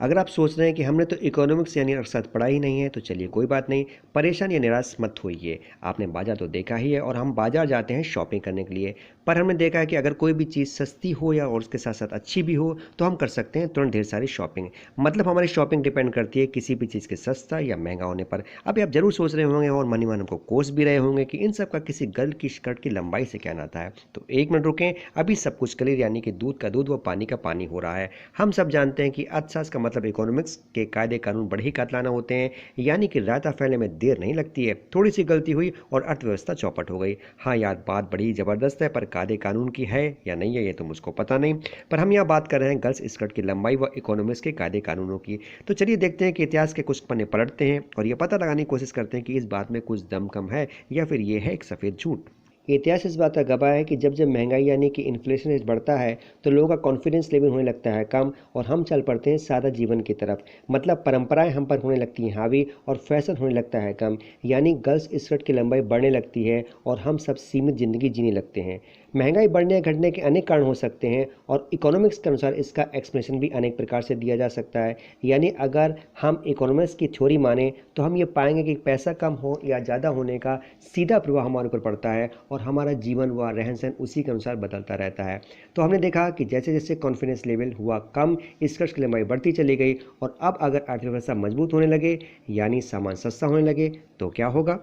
अगर आप सोच रहे हैं कि हमने तो इकोनॉमिक्स यानी अर्थशास्त्र पढ़ा ही नहीं है, तो चलिए कोई बात नहीं, परेशान या निराश मत होइए। आपने बाजार तो देखा ही है और हम बाजार जाते हैं शॉपिंग करने के लिए। पर हमने देखा है कि अगर कोई भी चीज़ सस्ती हो या और उसके साथ साथ अच्छी भी हो, तो हम कर सकते हैं तुरंत ढेर सारी शॉपिंग। मतलब हमारी शॉपिंग डिपेंड करती है किसी भी चीज़ के सस्ता या महंगा होने पर। अभी आप जरूर सोच रहे होंगे और मन ही मन हमको कोस भी रहे होंगे कि इन सब का किसी गर्ल की स्कर्ट की लंबाई से क्या नाता है। तो एक मिनट रुकें, अभी सब कुछ क्लियर, यानी कि दूध का दूध व पानी का पानी हो रहा है। हम सब जानते हैं कि अर्थशास्त्र का मतलब इकोनॉमिक्स के कायदे कानून बड़े ही कातलाना होते हैं, यानी कि रायता फैलने में देर नहीं लगती है। थोड़ी सी गलती हुई और अर्थव्यवस्था चौपट हो गई। हाँ यार, बात बड़ी ही ज़बरदस्त है, पर कायदे कानून की है या नहीं है ये तो मुझको पता नहीं। पर हम यहाँ बात कर रहे हैं गर्ल्स स्कर्ट की लंबाई व इकोनॉमिक्स के कायदे कानूनों की। तो चलिए देखते हैं कि इतिहास के कुछ पन्ने पलटते हैं और ये पता लगाने की कोशिश करते हैं कि इस बात में कुछ दम कम है या फिर ये है एक सफ़ेद झूठ। इतिहास इस बात का गवाह है कि जब जब महंगाई यानी कि इन्फ्लेशन रेट बढ़ता है, तो लोगों का कॉन्फिडेंस लेवल होने लगता है कम और हम चल पड़ते हैं सादा जीवन की तरफ। मतलब परंपराएं हम पर होने लगती हैं हावी और फैशन होने लगता है कम। यानी गर्ल्स स्कर्ट की लंबाई बढ़ने लगती है और हम सब सीमित ज़िंदगी जीने लगते हैं। महंगाई बढ़ने या घटने के अनेक कारण हो सकते हैं और इकोनॉमिक्स के अनुसार इसका एक्सप्लेनेशन भी अनेक प्रकार से दिया जा सकता है। यानी अगर हम इकोनॉमिक्स की थ्योरी माने, तो हम ये पाएंगे कि पैसा कम हो या ज़्यादा होने का सीधा प्रभाव हमारे ऊपर पड़ता है और हमारा जीवन व रहन सहन उसी के अनुसार बदलता रहता है। तो हमने देखा कि जैसे जैसे कॉन्फिडेंस लेवल हुआ कम, स्कर्ट्स की लंबाई बढ़ती चली गई और अब अगर अर्थव्यवस्था मजबूत होने लगे यानी सामान सस्ता होने लगे, तो क्या होगा।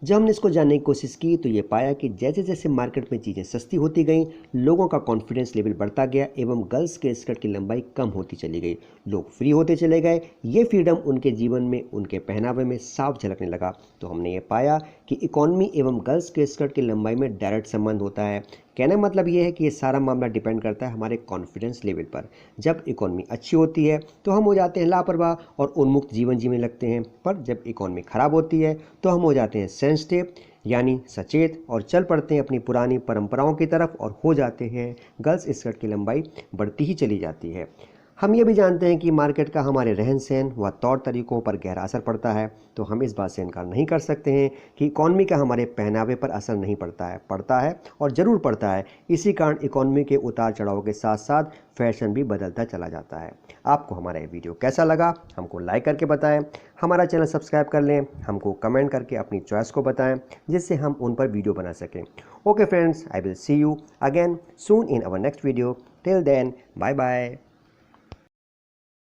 जब हमने इसको जानने की कोशिश की, तो ये पाया कि जैसे जैसे मार्केट में चीज़ें सस्ती होती गईं, लोगों का कॉन्फिडेंस लेवल बढ़ता गया एवं गर्ल्स के स्कर्ट की लंबाई कम होती चली गई। लोग फ्री होते चले गए। ये फ्रीडम उनके जीवन में, उनके पहनावे में साफ झलकने लगा। तो हमने ये पाया कि इकोनॉमी एवं गर्ल्स के स्कर्ट की लंबाई में डायरेक्ट संबंध होता है। कहने का मतलब ये है कि ये सारा मामला डिपेंड करता है हमारे कॉन्फिडेंस लेवल पर। जब इकोनॉमी अच्छी होती है तो हम हो जाते हैं लापरवाह और उन्मुक्त जीवन जीने लगते हैं, पर जब इकोनॉमी खराब होती है तो हम हो जाते हैं सेंसिटिव यानी सचेत और चल पड़ते हैं अपनी पुरानी परंपराओं की तरफ और हो जाते हैं गर्ल्स स्कर्ट की लंबाई बढ़ती ही चली जाती है। हम ये भी जानते हैं कि मार्केट का हमारे रहन सहन व तौर तरीकों पर गहरा असर पड़ता है। तो हम इस बात से इनकार नहीं कर सकते हैं कि इकॉनमी का हमारे पहनावे पर असर नहीं पड़ता है और ज़रूर पड़ता है। इसी कारण इकॉनमी के उतार चढ़ाव के साथ साथ फैशन भी बदलता चला जाता है। आपको हमारा ये वीडियो कैसा लगा हमको लाइक करके बताएं, हमारा चैनल सब्सक्राइब कर लें, हमको कमेंट करके अपनी चॉइस को बताएं जिससे हम उन पर वीडियो बना सकें। Okay friends, I will see you again soon in our next video. Till then, bye bye.